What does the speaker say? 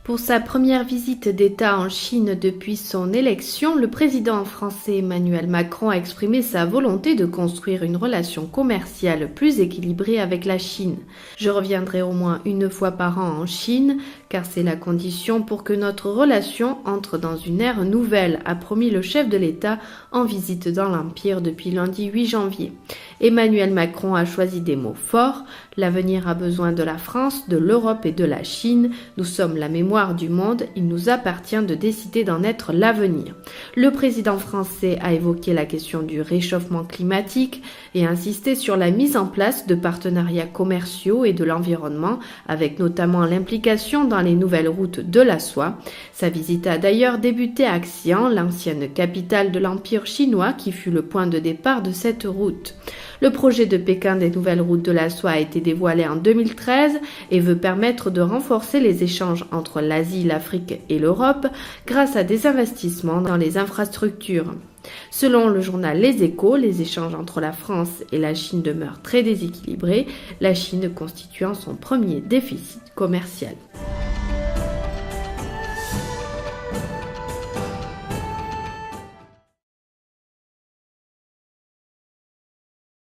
Pour sa première visite d'État en Chine depuis son élection, le président français Emmanuel Macron a exprimé sa volonté de construire une relation commerciale plus équilibrée avec la Chine. Je reviendrai au moins une fois par an en Chine, car c'est la condition pour que notre relation entre dans une ère nouvelle, a promis le chef de l'État en visite dans l'Empire depuis lundi 8 janvier. Emmanuel Macron a choisi des mots forts. L'avenir a besoin de la France, de l'Europe et de la Chine. Nous sommes la mémoire du monde. Il nous appartient de décider d'en être l'avenir. Le président français a évoqué la question du réchauffement climatique et insisté sur la mise en place de partenariats commerciaux et de l'environnement, avec notamment l'implication dans les nouvelles routes de la soie. Sa visite a d'ailleurs débuté à Xi'an, l'ancienne capitale de l'Empire chinois, qui fut le point de départ de cette route. Le projet de Pékin des nouvelles routes de la soie a été dévoilé en 2013 et veut permettre de renforcer les échanges entre l'Asie, l'Afrique et l'Europe grâce à des investissements dans les infrastructures. Selon le journal Les Échos, les échanges entre la France et la Chine demeurent très déséquilibrés, la Chine constituant son premier déficit commercial.